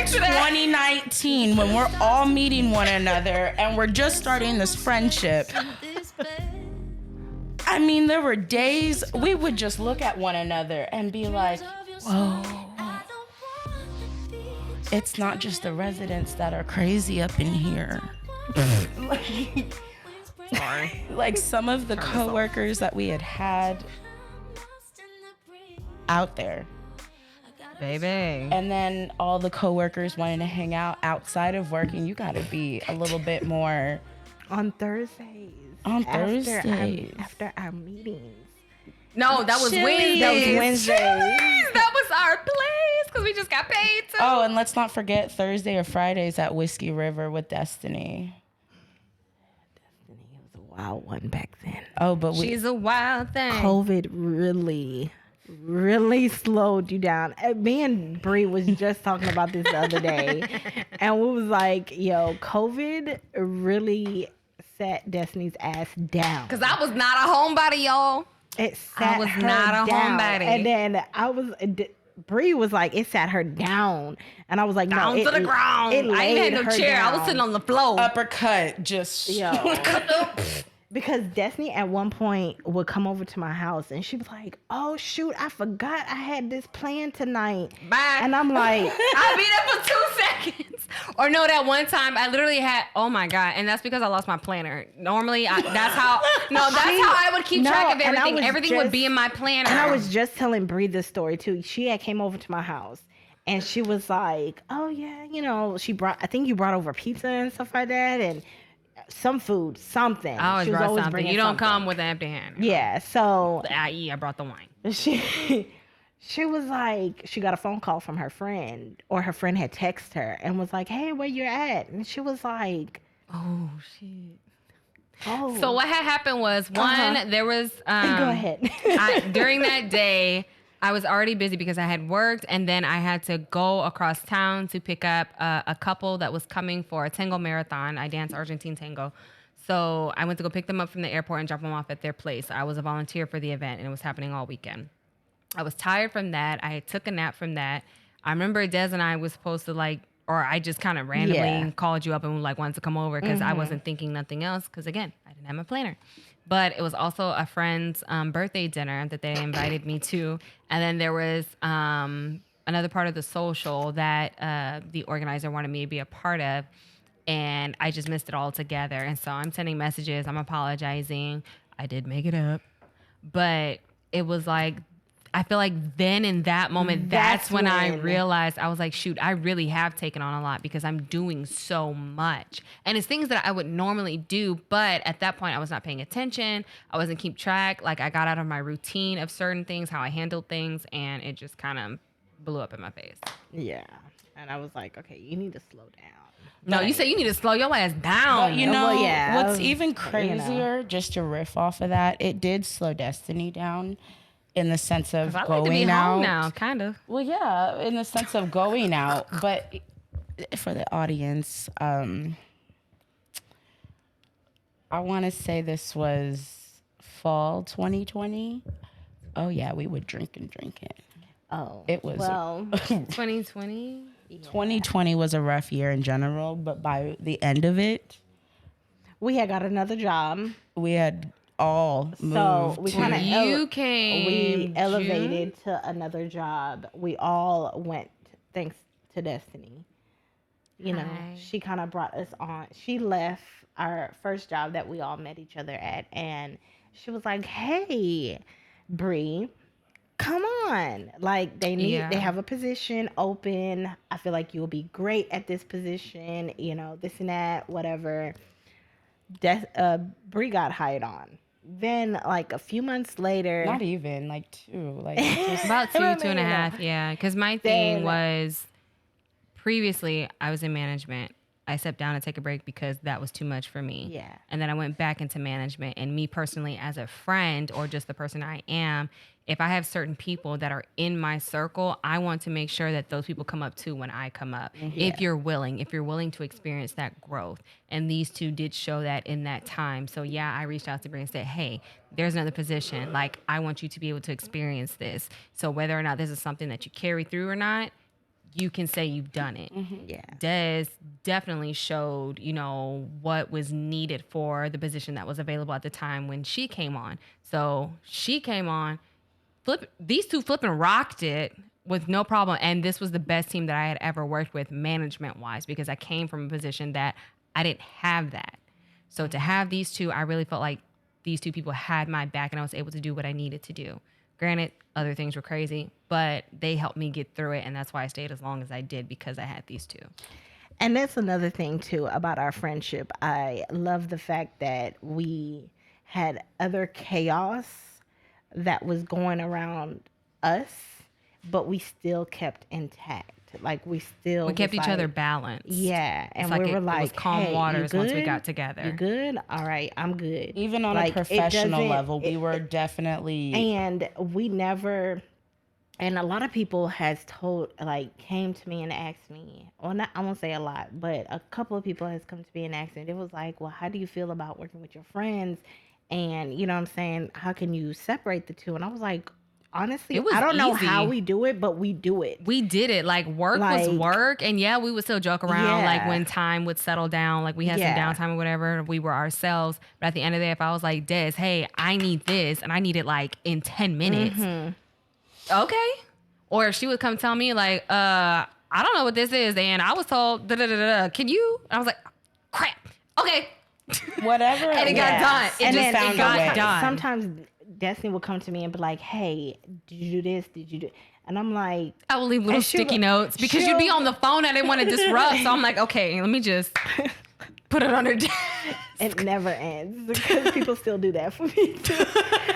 2019 when we're all meeting one another and we're just starting this friendship. I mean, there were days we would just look at one another and be like, whoa. It's not just the residents that are crazy up in here. Sorry. Like some of the coworkers that we had out there. Baby. And then all the coworkers wanting to hang out outside of work, and you got to be a little bit more on Thursdays. After our meetings. No, that was Wednesdays. That was Wednesdays. That was our place because we just got paid too. Oh, and let's not forget Thursday or Fridays at Whiskey River with Destiny. Destiny was a wild one back then. Oh, but she's a wild thing. COVID really slowed you down. Me and Bree was just talking about this the other day, and we was like, yo, COVID really sat Destiny's ass down. Because I was not a homebody, y'all. It sat I was her not a down. homebody. And then Bree was like, it sat her down. And I was like, down no, to the ground. I ain't had no chair. Down. I was sitting on the floor. Uppercut, just. Yo. Because Destiny at one point would come over to my house and she was like, oh, shoot, I forgot I had this plan tonight. Bye. And I'm like, I'll be there for 2 seconds. Or no, that one time I literally had, oh my God. And that's because I lost my planner. Normally, that's how I would keep track of everything. Everything would be in my planner. And I was just telling Bree this story too. She had came over to my house and she was like, oh yeah, I think you brought over pizza and stuff like that. And some food, something. I always brought something. You don't come with an empty hand. Yeah, so i.e. I brought the wine. She was like, she got a phone call from her friend, or her friend had texted her and was like, hey, where you at? And she was like, oh shit. Oh. So what had happened was there was go ahead. During that day I was already busy because I had worked, and then I had to go across town to pick up a couple that was coming for a tango marathon. I dance Argentine tango. So I went to go pick them up from the airport and drop them off at their place. I was a volunteer for the event, and it was happening all weekend. I was tired from that. I took a nap from that. I remember Des and I was supposed to or I just kind of randomly called you up and wanted to come over because I wasn't thinking nothing else because, again, I didn't have my planner. But it was also a friend's birthday dinner that they invited me to. And then there was another part of the social that the organizer wanted me to be a part of. And I just missed it all together. And so I'm sending messages. I'm apologizing. I did make it up. But it was like, I feel like then in that moment, that's when I realized, I was like, shoot, I really have taken on a lot because I'm doing so much. And it's things that I would normally do, but at that point I was not paying attention. I wasn't keep track. I got out of my routine of certain things, how I handled things, and it just kind of blew up in my face. Yeah. And I was like, okay, you need to slow down. No, you say you need to slow your ass down. But what's even crazier, just to riff off of that, it did slow Destiny down. In the sense of going out home now, kind of. Well, yeah, in the sense of going out, but for the audience, I want to say this was fall 2020. Oh yeah, we would drink and drink it. Oh, it was 2020. Yeah. 2020 was a rough year in general, but by the end of it, we had got another job. We had all moved. So we kind of we elevated to another job. We all went thanks to Destiny. She kind of brought us on. She left our first job that we all met each other at, and she was like, "Hey, Bree, come on! They have a position open. I feel like you'll be great at this position. This and that, whatever." Bree got hired on. Then a few months later, not even 2, just about 2.5, yeah. Because my thing was, previously I was in management. I stepped down to take a break because that was too much for me. Yeah. And then I went back into management. And me personally, as a friend or just the person I am, if I have certain people that are in my circle, I want to make sure that those people come up too when I come up. Yeah. If you're willing to experience that growth. And these two did show that in that time. So yeah, I reached out to Bree and said, hey, there's another position. I want you to be able to experience this. So whether or not this is something that you carry through or not, you can say you've done it. Yeah. Des definitely showed, what was needed for the position that was available at the time when she came on. So she came on, these two flipping rocked it with no problem. And this was the best team that I had ever worked with management wise, because I came from a position that I didn't have that. So to have these two, I really felt like these two people had my back and I was able to do what I needed to do. Granted, other things were crazy, but they helped me get through it. And that's why I stayed as long as I did, because I had these two. And that's another thing, too, about our friendship. I love the fact that we had other chaos that was going around us, but we still kept intact. Like we kept each other balanced. Yeah, and we were like, it was calm hey, waters once we got together. You good? All right, I'm good. Even on a professional level, we were definitely. And we never. And a lot of people came to me and asked me, well, not, I won't say a lot, but a couple of people has come to me and asked me. It was like, well, how do you feel about working with your friends? And you know what I'm saying? How can you separate the two? And I was like, honestly, I don't know how we do it, but we do it. We did it. Like work was work. And yeah, we would still joke around like when time would settle down, like we had some downtime or whatever, we were ourselves. But at the end of the day, if I was like, Des, hey, I need this and I need it like in 10 minutes. Mm-hmm. Okay. Or if she would come tell me like, I don't know what this is. And I was told, can you? And I was like, crap. Okay. Whatever. And it got done. It got done. Sometimes Destiny will come to me and be like, hey, did you do this? Did you do? And I'm like, I will leave little sticky notes because you'd be on the phone. I didn't want to disrupt. So I'm like, okay, let me just put it on her desk. It never ends because people still do that for me too.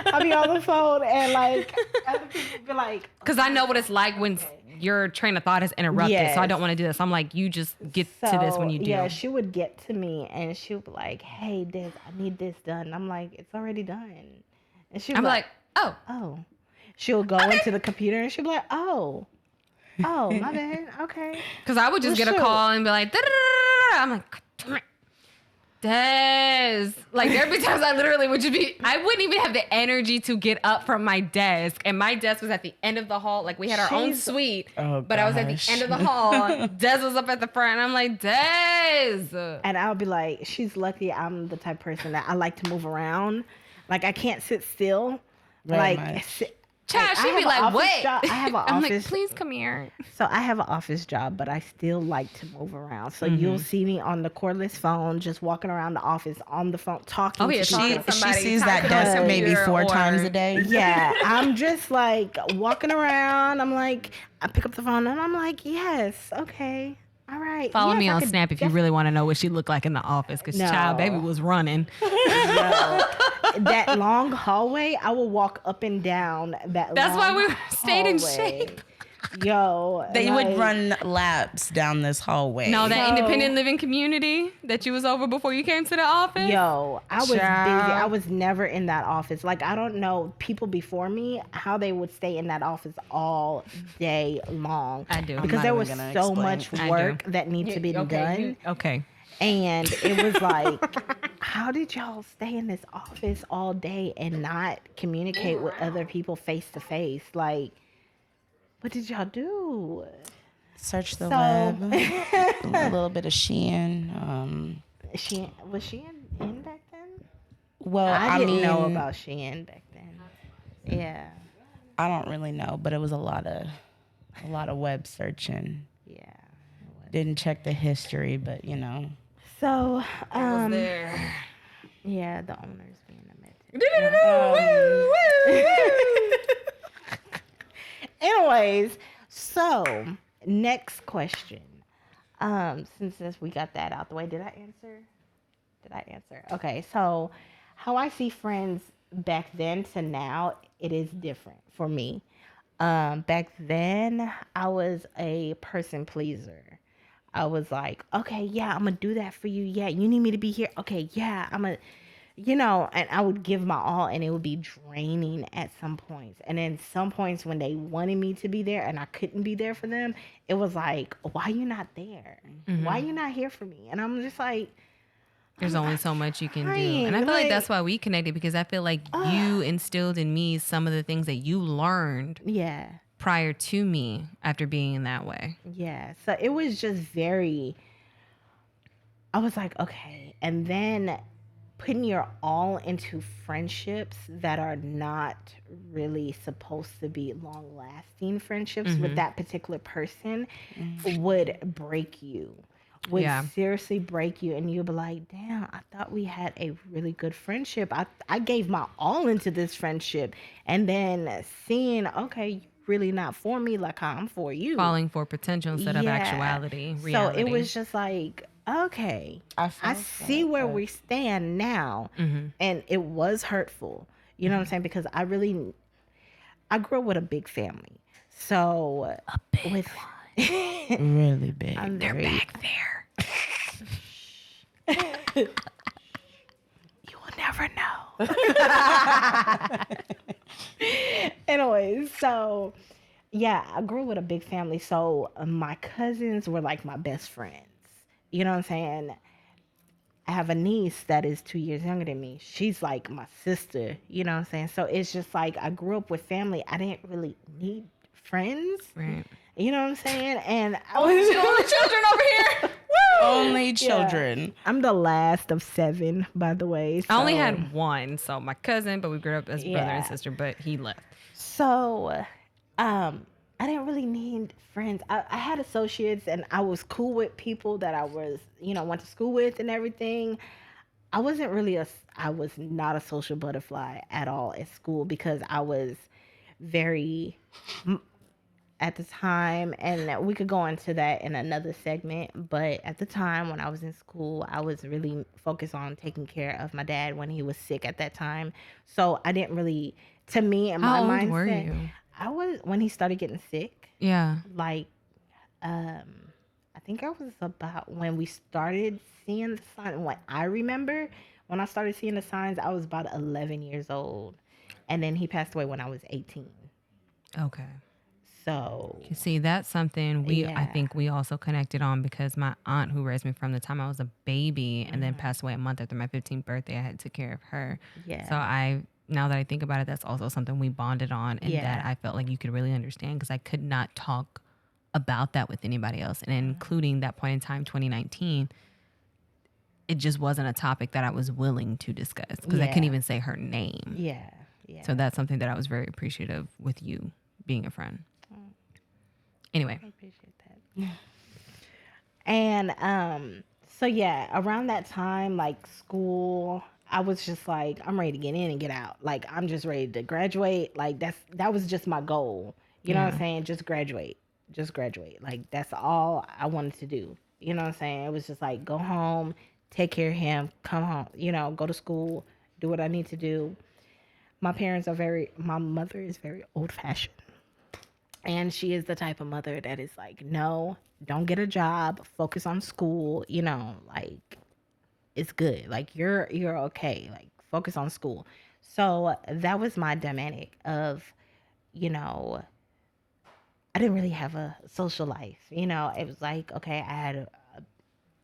I'll be on the phone and like other people be like, because I know what it's like when your train of thought is interrupted. Yes. So I don't want to do this. I'm like, you just get to this when you do. Yeah, she would get to me and she would be like, hey, Des, I need this done. And I'm like, it's already done. And she was like, oh. She'll go into the computer and she'll be like, oh, my bad. Okay. Because I would just get a call and be like, da-da-da-da-da. I'm like, Des. Like, there would be times I literally would I wouldn't even have the energy to get up from my desk. And my desk was at the end of the hall. Like, we had our own suite. But I was at the end of the hall. Des was up at the front. And I'm like, Des. And I'll be like, she's lucky I'm the type of person that I like to move around. Like, I can't sit still. Child, she'd be like, wait. I have an office. I'm like, please come here. So I have an office job, but I still like to move around. So you'll see me on the cordless phone, just walking around the office on the phone, talking to people. She sees that desk maybe 4 times a day. Yeah, I'm just like walking around. I'm like, I pick up the phone and I'm like, yes, okay. All right. Follow me on Snap if you really want to know what she looked like in the office, because child baby was running. No. That long hallway, I will walk up and down that. That's why we stayed in shape. Yo, they would run laps down this hallway. No, that independent living community that you was over before you came to the office. Yo, I was busy. I was never in that office. Like, I don't know people before me how they would stay in that office all day long. I do, because there was so much work that needs to be done. Okay. And it was like, how did y'all stay in this office all day and not communicate with other people face to face? Like, what did y'all do? Search the web. A little bit of Shein. Was Shein in back then? Well, I didn't know about Shein back then. Yeah. I don't really know, but it was a lot of web searching. Yeah. Didn't check the history, but you know. So, was there. Yeah, the owners being Anyways, so next question. Since we got that out the way, did I answer? Okay, so how I see friends back then to now, it is different for me. Back then, I was a person pleaser. I was like, okay, yeah, I'm gonna do that for you. Yeah, you need me to be here. Okay, yeah, I'm gonna, and I would give my all, and it would be draining at some points. And then some points when they wanted me to be there and I couldn't be there for them, it was like, why are you not there? Mm-hmm. Why are you not here for me? And I'm just like, there's only so much you can do. And I feel like that's why we connected, because I feel like you instilled in me some of the things that you learned. Yeah. prior to me after being in that way. Yeah. So it was just very, I was like, okay. And then putting your all into friendships that are not really supposed to be long lasting friendships with that particular person would break you, would seriously break you. And you'll be like, damn, I thought we had a really good friendship. I gave my all into this friendship. And then seeing, okay, you're really not for me like how I'm for you. Falling for potential instead of actuality, reality. So it was just like, okay, I see where we stand now. And it was hurtful. You know what I'm saying? Because I grew up with a big family. So a big one. Really big. They're back there. You will never know. Anyways, so yeah, I grew up with a big family. So my cousins were like my best friends. You know what I'm saying? I have a niece that is 2 years younger than me. She's like my sister. You know what I'm saying? So it's just like I grew up with family. I didn't really need friends. Right. You know what I'm saying? And I was the only children over here. Only children. Yeah. I'm the last of 7, by the way. So. I only had 1, so my cousin, but we grew up as brother and sister, but he left. So, I didn't really need friends. I had associates and I was cool with people that I was, went to school with and everything. I was not a social butterfly at all at school because I was very, at the time, and we could go into that in another segment, but at the time when I was in school, I was really focused on taking care of my dad when he was sick at that time. So I didn't really, to me, in my mindset, were you? I was, when he started getting sick. Yeah. Like, I think I was about, when we started seeing the signs, what I remember, when I started seeing the signs, I was about 11 years old. And then he passed away when I was 18. Okay. So. You see, that's something I think we also connected on because my aunt who raised me from the time I was a baby and then passed away a month after my 15th birthday, I had to take care of her. Yeah. So now that I think about it, that's also something we bonded on and that I felt like you could really understand because I could not talk about that with anybody else. And including that point in time, 2019, it just wasn't a topic that I was willing to discuss because I couldn't even say her name. Yeah. So that's something that I was very appreciative with you being a friend. Anyway. I appreciate that. And so yeah, around that time, like school, I was just like, I'm ready to get in and get out. Like I'm just ready to graduate. Like that was just my goal. You know what I'm saying? Just graduate. Like that's all I wanted to do. You know what I'm saying? It was just like go home, take care of him, come home, go to school, do what I need to do. My mother is very old fashioned. And she is the type of mother that is like, no, don't get a job, focus on school, like it's good. Like you're okay. Like focus on school. So that was my dynamic of, I didn't really have a social life. It was like, okay, I had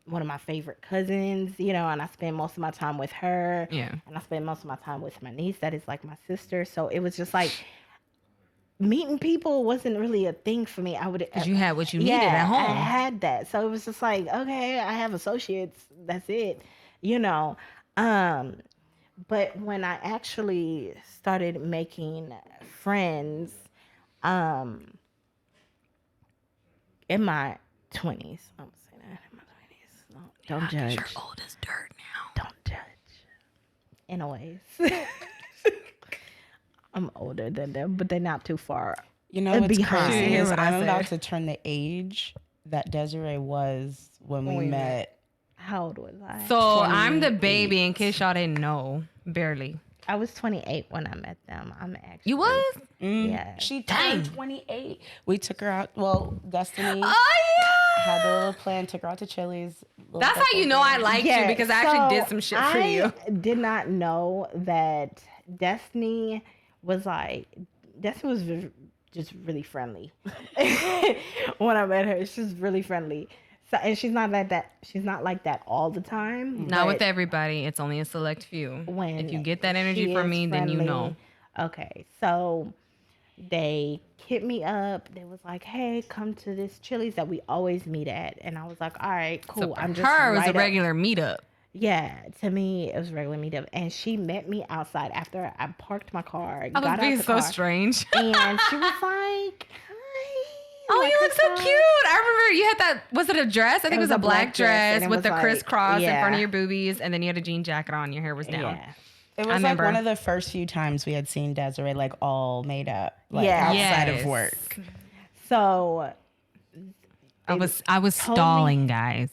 one of my favorite cousins, and I spent most of my time with her. Yeah. And I spent most of my time with my niece that is like my sister. So it was just like, meeting people wasn't really a thing for me. Because you had what you needed at home. I had that. So it was just like, okay, I have associates. That's it. But when I actually started making friends, in my 20s, I'm saying that in my 20s. No, don't judge. You're old as dirt now. Don't judge. Anyways. I'm older than them, but they're not too far. What's crazy is I'm about to turn the age that Desiree was when we met. How old was I? So I'm the baby, in case y'all didn't know. Barely. I was 28 when I met them. I'm actually. You was? Yeah. She turned 28. We took her out. Well, Destiny. Oh, yeah. Had the little plan, took her out to Chili's. That's how you know I liked you, because I actually did some shit for you. I did not know that Destiny was just really friendly. When I met her, she's really friendly. So, and she's not like that. She's not like that all the time. Not with everybody. It's only a select few. If you get that energy from me, then you know. Okay, so They hit me up. They was like, "Hey, come to this Chili's that we always meet at." And I was like, "All right, cool." So for I'm just her, it was right a up. regular meetup. Yeah, to me, it was a regular meetup. And she met me outside after I parked my car, I got was out being the so car, and and she was like, "Hi." oh, like, you look so "What's up?" cute. I remember you had that, was it a dress? I think it was a black dress and it with was the like, crisscross in front of yeah. your boobies, and then you had a jean jacket on, your hair was down. Yeah. It I was like remember. one of the first few times we had seen Desiree like all made up, like Yeah. outside Yes. of work. So I was told me- stalling, guys.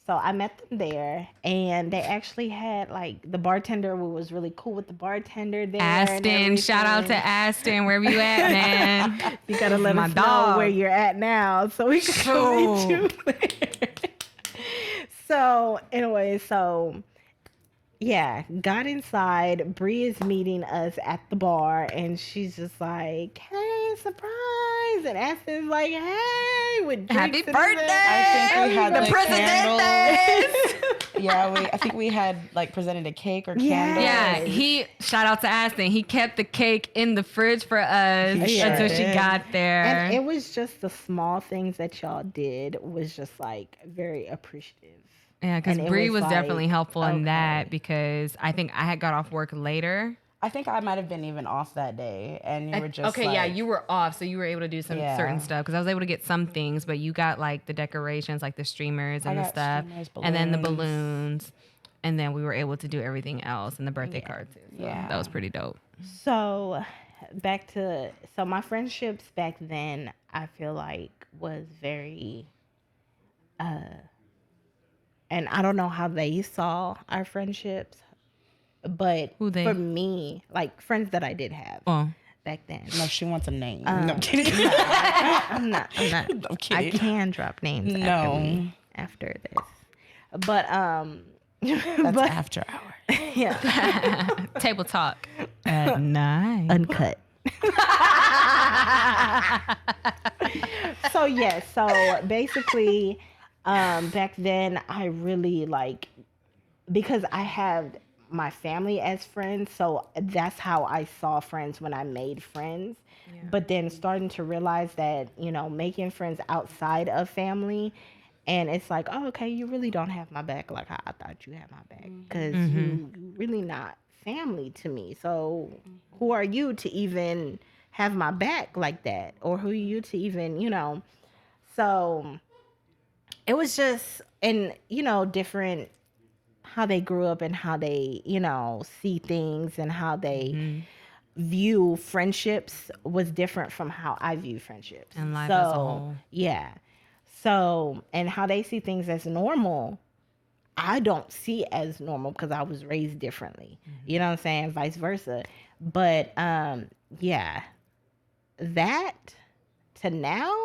I met them there, and they actually had like the bartender was really cool with the bartender there. Aston, shout out to Aston, wherever you at, man. You gotta let My us know dog. where you're at now, so we can go meet you there. So anyway, yeah, got inside. Bree is meeting us at the bar, and she's just like, "Hey, surprise!" And Aston's like, "Hey, with Happy drinks in his birthday! hand." I think we had The like Presidentes! Yeah, I think we had like presented a cake or Yeah. candles. Yeah, shout out to Aston. He kept the cake in the fridge for us He sure until she did. got there. And it was just the small things that y'all did was just like very appreciative. Yeah, because And it Bree was like, definitely helpful in that okay. because I think I had got off work later. I think I might have been even off that day, and you were just okay, yeah, like, you were off, so you were able to do some Yeah. certain stuff because I was able to get some things, but you got like the decorations, like the streamers and I the got stuff, streamers, and then the balloons. balloons, and then we were able to do everything else and the birthday card too. So Yeah. that was pretty dope. So my friendships back then, I feel like was very and I don't know how they saw our friendships, but Who they? for me, like friends that I did have Oh, back then. no, she wants a name. No, I'm kidding. I'm not. I'm I kidding. can drop names No. after this. But That's after hours. yeah, table talk at night. uncut. So basically, back then I really like because I had my family as friends, so that's how I saw friends when I made friends. Yeah. But then starting to realize that, making friends outside of family, and it's like, oh, okay, you really don't have my back like I thought you had my back, because you really not family to me. So who are you to even have my back like that? Or who are you to even, So it was just, and, different how they grew up and how they, see things and how they view friendships was different from how I view friendships. And life as a whole. Yeah. So, and how they see things as normal, I don't see as normal because I was raised differently. You know what I'm saying? Vice versa. But yeah, that to now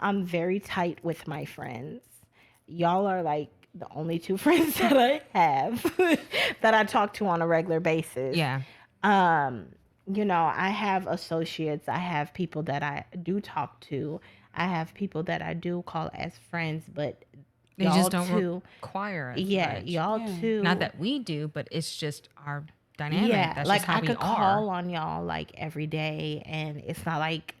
I'm very tight with my friends. Y'all are like the only two friends that I have that I talk to on a regular basis. Yeah. I have associates, I have people that I do talk to, I have people that I do call as friends, but They y'all just don't too, require us. yeah, much. y'all too. Not that we do, but it's just our dynamic. Yeah, That's like just how I we could are. call on y'all like every day, and it's not like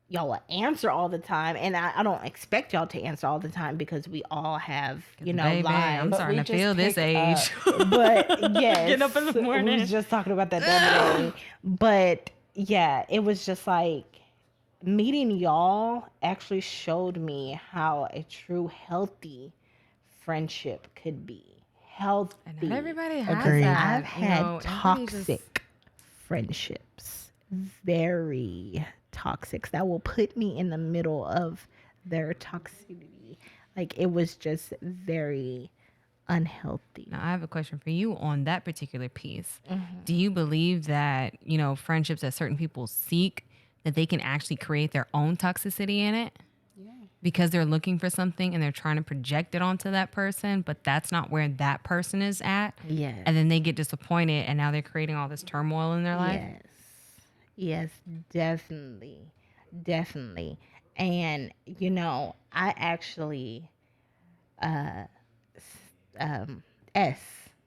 y'all will answer all the time, and I don't expect y'all to answer all the time because we all have Baby, lives. I'm But starting we to just feel this pick age. But yes, Getting up in the we morning. was just talking about that the other day. But yeah, it was just like meeting y'all actually showed me how a true healthy friendship could be. Healthy. And not everybody has Agreed. that. I've had everybody toxic friendships, very toxic, that will put me in the middle of their toxicity. Like it was just very unhealthy. Now, I have a question for you on that particular piece. Do you believe that, friendships that certain people seek, that they can actually create their own toxicity in it? Yeah. Because they're looking for something and they're trying to project it onto that person, but that's not where that person is at. Yes. And then they get disappointed and now they're creating all this turmoil in their life. Yes, definitely. Definitely. And, I actually, S,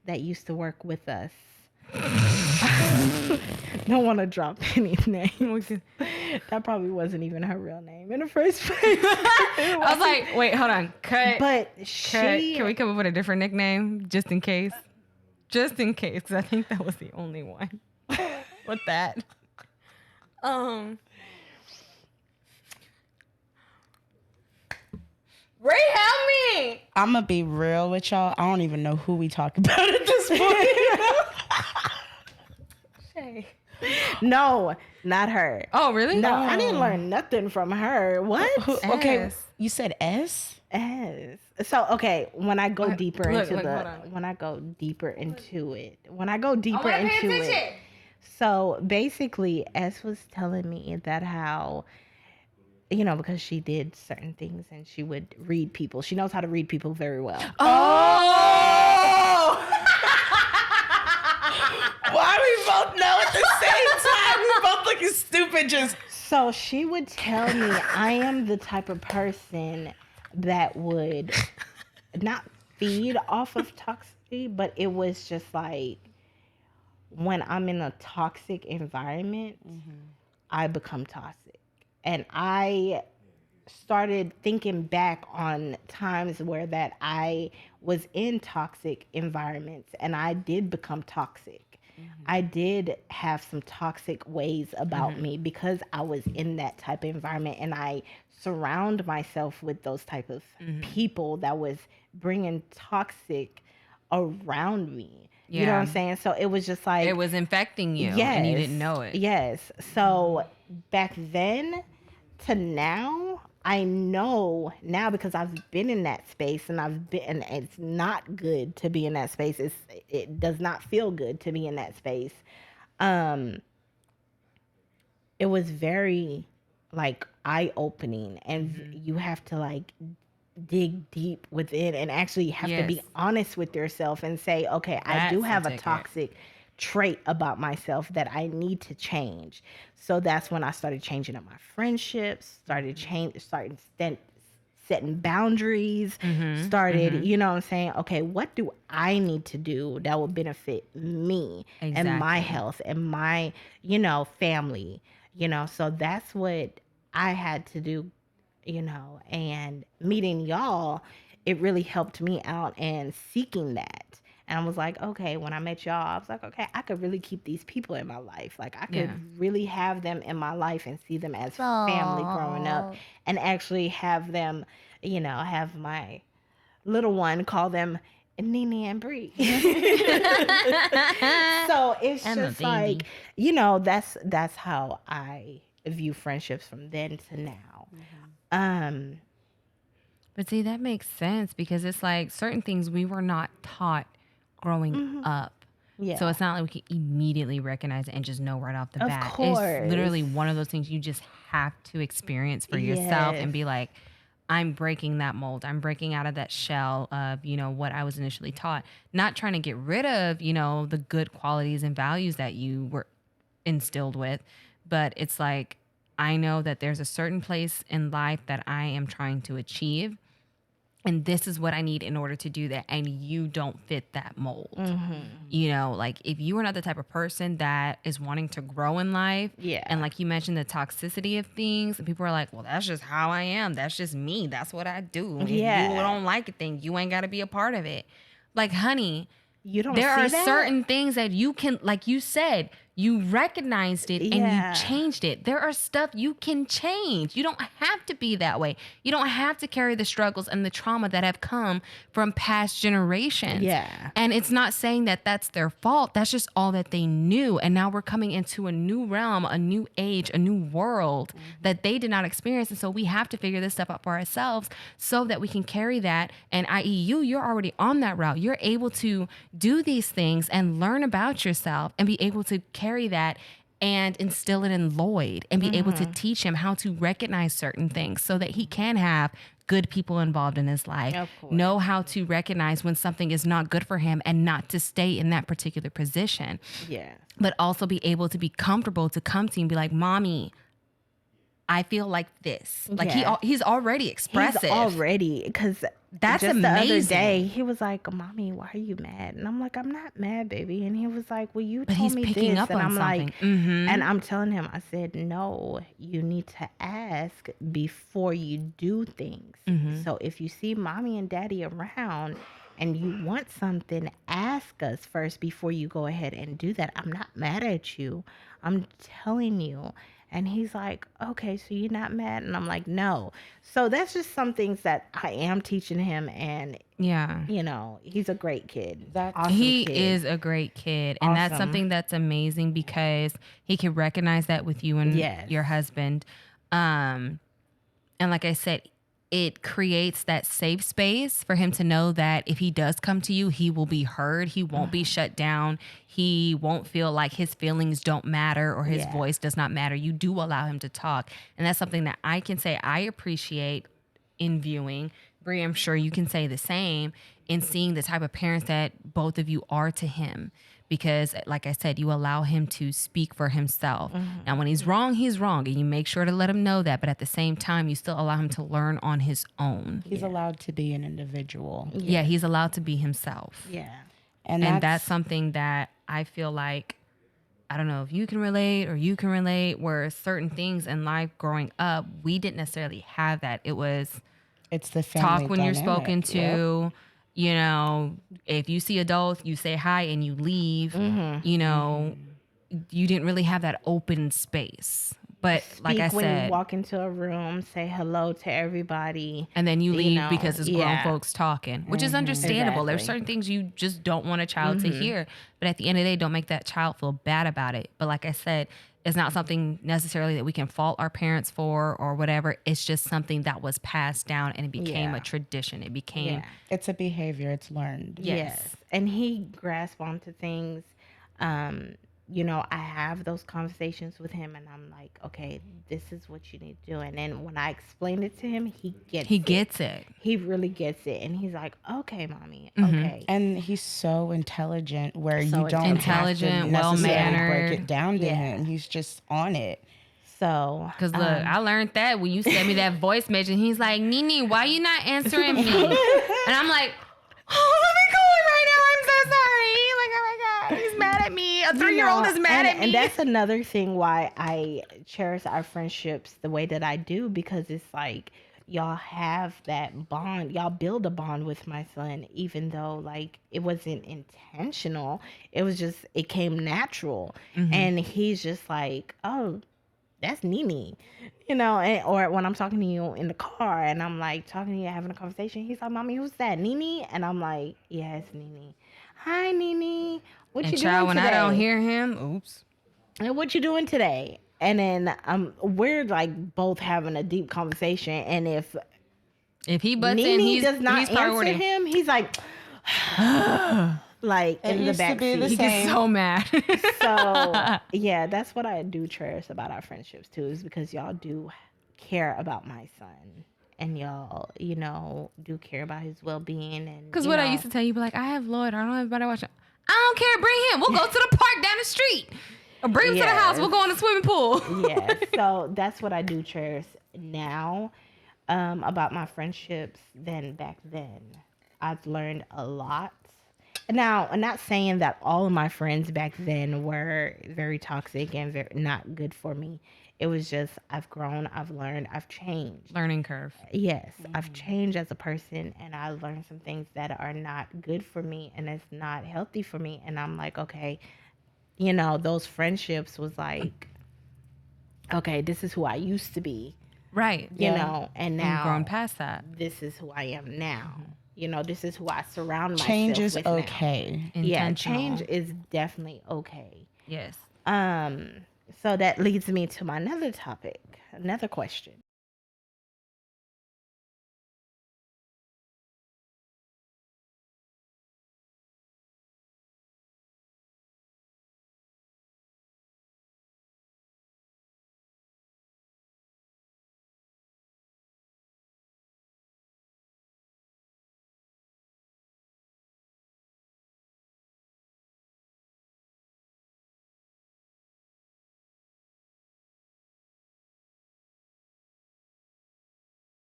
that used to work with us, Don't want to drop any names. That probably wasn't even her real name in the first place. I was like, wait, hold on. Cut. But Can we come up with a different nickname just in case? Just in case, because I think that was the only one. With that. Ray, help me! I'm gonna be real with y'all. I don't even know who we talk about at this point. Shay. No, not her. Oh, really? No, I didn't learn nothing from her. What? Okay, you said S? S. So okay, when I go deeper into it, so basically S was telling me that how, you know, because she did certain things and she would read people. She knows how to read people very well. Oh! Why we both know at the same time? We both looking stupid just... So she would tell me I am the type of person that would not feed off of toxicity, but it was just like when I'm in a toxic environment, I become toxic. And I started thinking back on times where that I was in toxic environments and I did become toxic. I did have some toxic ways about me because I was in that type of environment, and I surround myself with those type of people that was bringing toxic around me. You know what I'm saying? So it was just like... It was infecting you, and you didn't know it. Yes. So back then to now, I know now because I've been in that space, and and it's not good to be in that space. It does not feel good to be in that space. It was very like eye-opening, and you have to like dig deep within and actually have to be honest with yourself and say, okay, I do have a toxic trait about myself that I need to change. So that's when I started changing up my friendships, starting setting boundaries, started, you know what I'm saying? Okay, what do I need to do that will benefit me and my health and my, you know, family, you know? So that's what I had to do, you know, and meeting y'all, it really helped me out and seeking that. And I was like, okay, when I met y'all, I was like, okay, I could really keep these people in my life. Like, I could really have them in my life and see them as family growing up, and actually have them, you know, have my little one call them Nene and Bree. So it's just like, you know, that's how I view friendships from then to now. But see, that makes sense because it's like certain things we were not taught growing up. Yeah. So it's not like we can immediately recognize it and just know right off the bat. Of course. It's literally one of those things you just have to experience for yourself and be like, I'm breaking that mold. I'm breaking out of that shell of, you know, what I was initially taught. Not trying to get rid of, you know, the good qualities and values that you were instilled with. But it's like, I know that there's a certain place in life that I am trying to achieve. And this is what I need in order to do that. And you don't fit that mold. You know, like if you are not the type of person that is wanting to grow in life. Yeah. And like you mentioned, the toxicity of things. And people are like, well, that's just how I am. That's just me. That's what I do. If you don't like a thing, you ain't got to be a part of it. Like, honey, there are certain things that you can, like you said, you recognized it and you changed it. There are stuff you can change. You don't have to be that way. You don't have to carry the struggles and the trauma that have come from past generations. Yeah. And it's not saying that that's their fault. That's just all that they knew. And now we're coming into a new realm, a new age, a new world that they did not experience. And so we have to figure this stuff out for ourselves so that we can carry that. And i.e. you're already on that route. You're able to do these things and learn about yourself and be able to carry that and instill it in Lloyd and be able to teach him how to recognize certain things so that he can have good people involved in his life, know how to recognize when something is not good for him and not to stay in that particular position. Yeah. But also be able to be comfortable to come to you and be like, Mommy, I feel like this. Like Yeah. he's already expressive. He's already, because That's just amazing. the other day he was like, "Mommy, why are you mad?" And I'm like, "I'm not mad, baby." And he was like, "Well, you But told he's me picking this," up and on I'm something. like, Mm-hmm. and I'm telling him, I said, "No, you need to ask before you do things. Mm-hmm. So if you see mommy and daddy around and you want something, ask us first before you go ahead and do that. I'm not mad at you. I'm telling you." And he's like, "Okay, so you're not mad?" And I'm like, "No." So that's just some things that I am teaching him. And, Yeah. you know, he's a great kid. He Kid. is a great kid. And that's something that's amazing because he can recognize that with you and your husband. And like I said, it creates that safe space for him to know that if he does come to you, he will be heard. He won't be shut down. He won't feel like his feelings don't matter or his voice does not matter. You do allow him to talk. And that's something that I can say I appreciate in viewing. Bree, I'm sure you can say the same in seeing the type of parents that both of you are to him. Because, like I said, you allow him to speak for himself. Now, when he's wrong, and you make sure to let him know that. But at the same time, you still allow him to learn on his own. He's allowed to be an individual. Yeah, he's allowed to be himself. Yeah. And that's something that I feel like, I don't know if you can relate or you can relate, where certain things in life growing up, we didn't necessarily have that. It's the family talk when you're spoken dynamic. to. You know, if you see adults, you say hi and you leave. You know, you didn't really have that open space. But like I when said, you walk into a room, say hello to everybody, and then you leave know, because it's grown folks talking, which is understandable. There's certain things you just don't want a child to hear. But at the end of the day, don't make that child feel bad about it. But like I said, it's not something necessarily that we can fault our parents for or whatever. It's just something that was passed down and it became a tradition. It became... It's a behavior. It's learned. Yes. And he grasped onto things. You know, I have those conversations with him and I'm like, okay, this is what you need to do. And then when I explain it to him, he gets it. He really gets it. And he's like, okay, mommy, okay. And he's so intelligent where you don't intelligent, have to necessarily well-mannered. break it down to him. He's just on it. So, because look, I learned that when you sent me that voice message, and he's like, "Nene, why you not answering me?" And I'm like, "Oh, let me call him right now. I'm so sorry." Like, oh my God, he's mad at me. A 3-year-old is mad at me. And that's another thing why I cherish our friendships the way that I do, because it's like y'all have that bond. Y'all build a bond with my son, even though like it wasn't intentional. It was just, it came natural. And he's just like, "Oh, that's Nene," you know, or when I'm talking to you in the car and I'm like talking to you, having a conversation, he's like, "Mommy, who's that, Nene?" And I'm like, "Yeah, it's Nene. Hi, Nene. What you doing when today?" I don't hear him, oops. "And what you doing today?" And then we're like both having a deep conversation, and if he butts Nene in, does not he's answer him, he's like like in the back seat. He gets so mad. So yeah, that's what I do cherish about our friendships too, is because y'all do care about my son, and y'all, you know, do care about his well-being. And because what I used to tell you, be like, I have Lloyd, I don't have anybody watching. I don't care, bring him. We'll go to the park down the street, or bring him to the house. We'll go in the swimming pool. Yeah, so that's what I do cherish now about my friendships than back then. I've learned a lot. Now, I'm not saying that all of my friends back then were very toxic and very not good for me. It was just, I've grown, I've learned, I've changed. Learning curve. Yes, I've changed as a person, and I learned some things that are not good for me and it's not healthy for me. And I'm like, okay, you know, those friendships was like, okay, this is who I used to be. Right. You know, and now you've grown past that. This is who I am now. You know, this is who I surround myself with. Change is with okay. now. Yeah, change is definitely okay. Yes. So that leads me to my another topic, another question.